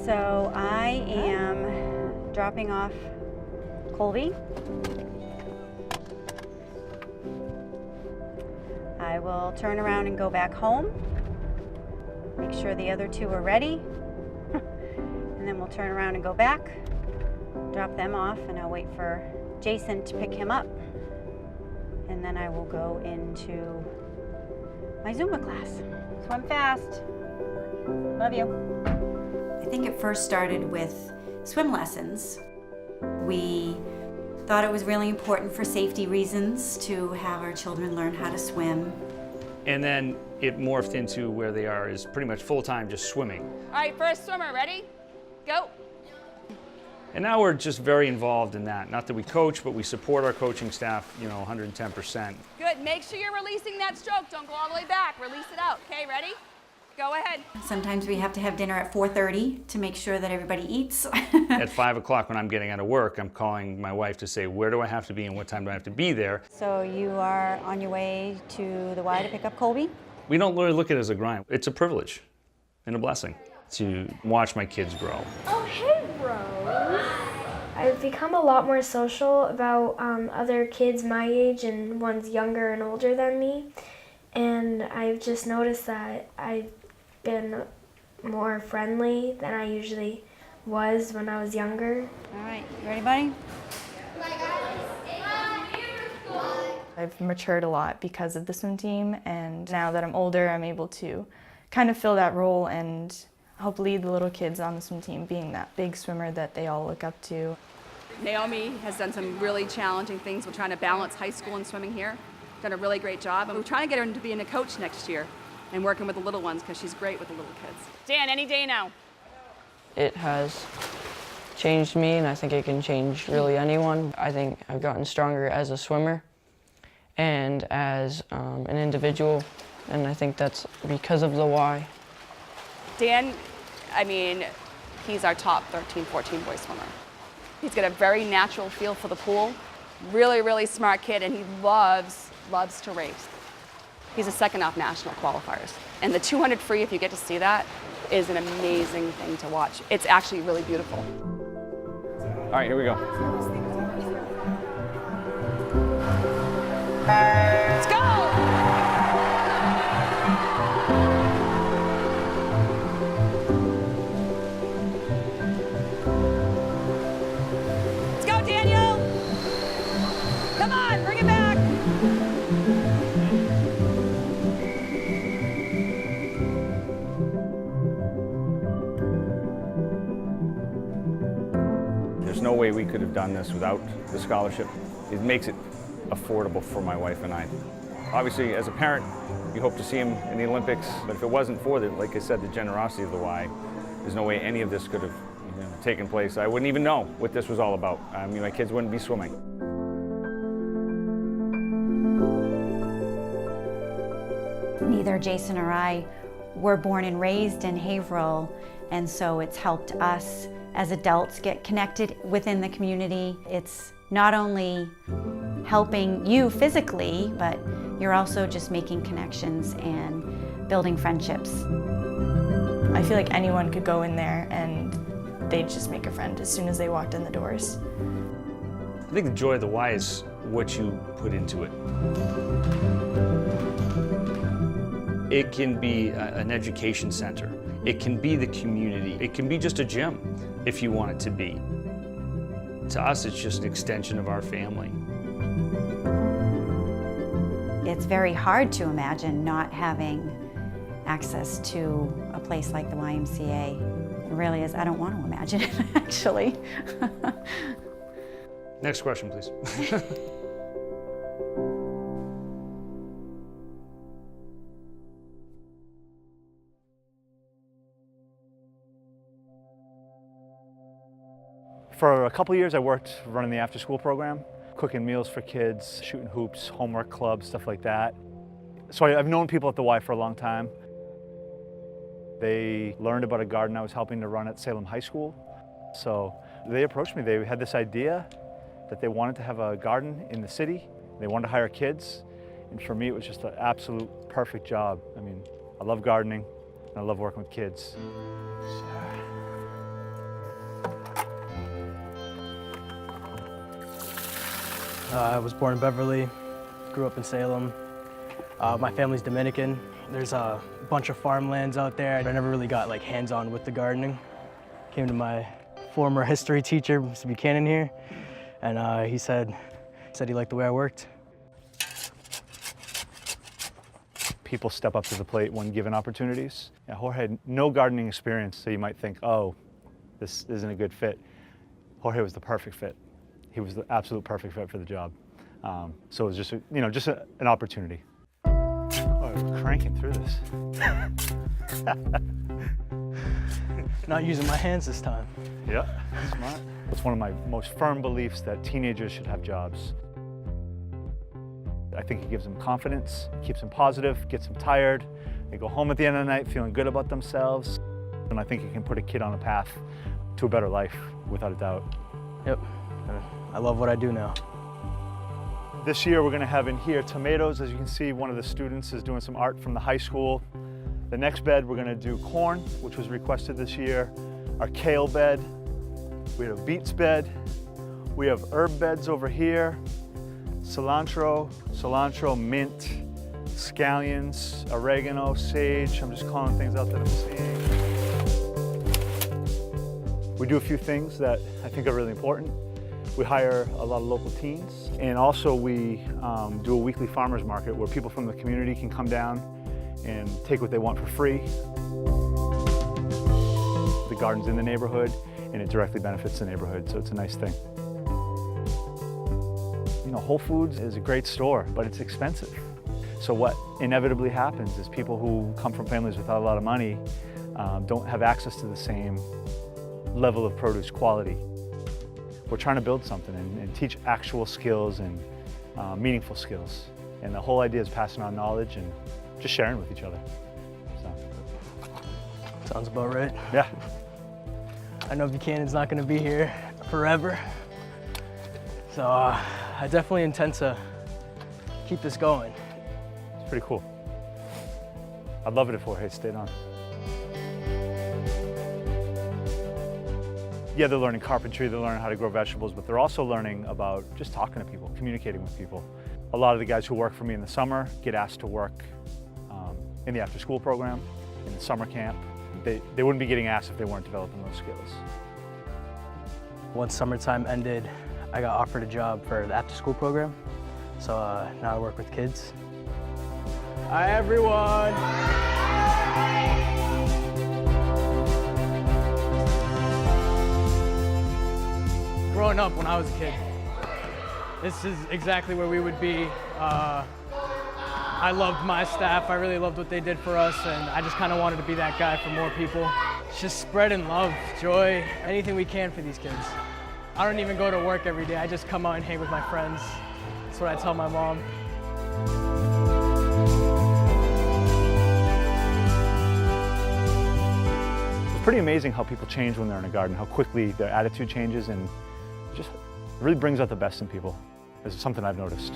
So I am dropping off Colby. I will turn around and go back home, make sure the other two are ready, and then we'll turn around and go back, drop them off, and I'll wait for Jason to pick him up. And then I will go into my Zumba class. Swim fast. Love you. I think it first started with swim lessons. We thought it was really important for safety reasons to have our children learn how to swim. And then it morphed into where they are is pretty much full-time just swimming. All right, first swimmer, ready? Go. And now we're just very involved in that. Not that we coach, but we support our coaching staff, 110%. Good, make sure you're releasing that stroke. Don't go all the way back, release it out. Okay, ready? Go ahead. Sometimes we have to have dinner at 4:30 to make sure that everybody eats. At 5 o'clock when I'm getting out of work, I'm calling my wife to say, where do I have to be and what time do I have to be there? So you are on your way to the Y to pick up Colby? We don't really look at it as a grind. It's a privilege and a blessing to watch my kids grow. Oh, hey, Rose. I've become a lot more social about other kids my age and ones younger and older than me. And I've just noticed that I've been more friendly than I usually was when I was younger. All right, you ready, buddy? I've matured a lot because of the swim team, and now that I'm older, I'm able to kind of fill that role and help lead the little kids on the swim team, being that big swimmer that they all look up to. Naomi has done some really challenging things. We're trying to balance high school and swimming here. Done a really great job, and we're trying to get her into being a coach next year and working with the little ones because she's great with the little kids. Dan, any day now. It has changed me, and I think it can change really anyone. I think I've gotten stronger as a swimmer and as an individual, and I think that's because of the Y. Dan, he's our top 13, 14 boy swimmer. He's got a very natural feel for the pool, really, really smart kid, and he loves to race. He's a second off national qualifiers. And the 200 free, if you get to see that, is an amazing thing to watch. It's actually really beautiful. All right, here we go. Let's go! Let's go, Daniel! Come on, bring it back! There's no way we could have done this without the scholarship. It makes it affordable for my wife and I. Obviously, as a parent, you hope to see him in the Olympics, but if it wasn't for like I said, the generosity of the Y, there's no way any of this could have taken place. I wouldn't even know what this was all about. My kids wouldn't be swimming. Neither Jason or I were born and raised in Haverhill, and so it's helped us as adults get connected within the community. It's not only helping you physically, but you're also just making connections and building friendships. I feel like anyone could go in there and they'd just make a friend as soon as they walked in the doors. I think the joy of the Y is what you put into it. It can be an education center. It can be the community. It can be just a gym if you want it to be. To us, it's just an extension of our family. It's very hard to imagine not having access to a place like the YMCA. It really is. I don't want to imagine it, actually. Next question, please. For a couple of years, I worked running the after-school program, cooking meals for kids, shooting hoops, homework clubs, stuff like that. So I've known people at the Y for a long time. They learned about a garden I was helping to run at Salem High School. So they approached me. They had this idea that they wanted to have a garden in the city They wanted to hire kids, and for me it was just an absolute perfect job. I mean, I love gardening, and I love working with kids. I was born in Beverly, grew up in Salem. My family's Dominican. There's a bunch of farmlands out there. I never really got like hands-on with the gardening. Came to my former history teacher, Mr. Buchanan here, and he said he liked the way I worked. People step up to the plate when given opportunities. Yeah, Jorge had no gardening experience, so you might think, oh, this isn't a good fit. Jorge was the perfect fit. He was the absolute perfect fit for the job. So it was just, an opportunity. Oh, I'm cranking through this. Not using my hands this time. Yeah, smart. It's one of my most firm beliefs that teenagers should have jobs. I think it gives them confidence, keeps them positive, gets them tired. They go home at the end of the night feeling good about themselves. And I think it can put a kid on a path to a better life, without a doubt. Yep, I love what I do now. This year we're going to have in here tomatoes. As you can see, one of the students is doing some art from the high school. The next bed we're going to do corn, which was requested this year. Our kale bed. We have a beets bed. We have herb beds over here. Cilantro, mint, scallions, oregano, sage. I'm just calling things out that I'm seeing. We do a few things that I think are really important. We hire a lot of local teens, and also we do a weekly farmers market where people from the community can come down and take what they want for free. The garden's in the neighborhood, and it directly benefits the neighborhood, so it's a nice thing. Whole Foods is a great store, but it's expensive. So what inevitably happens is people who come from families without a lot of money don't have access to the same level of produce quality. We're trying to build something and teach actual skills and meaningful skills. And the whole idea is passing on knowledge and just sharing with each other. So. Sounds about right. Yeah. I know Buchanan's not going to be here forever, so I definitely intend to keep this going. It's pretty cool. I'd love it if Jorge stayed on. Yeah, they're learning carpentry, they're learning how to grow vegetables, but they're also learning about just talking to people, communicating with people. A lot of the guys who work for me in the summer get asked to work in the after-school program, in the summer camp. They wouldn't be getting asked if they weren't developing those skills. Once summertime ended, I got offered a job for the after-school program, so now I work with kids. Hi, everyone! Growing up when I was a kid, this is exactly where we would be. I loved my staff, I really loved what they did for us, and I just kind of wanted to be that guy for more people. It's just spreading love, joy, anything we can for these kids. I don't even go to work every day. I just come out and hang with my friends. That's what I tell my mom. It's pretty amazing how people change when they're in a garden, how quickly their attitude changes, and just really brings out the best in people. It's something I've noticed.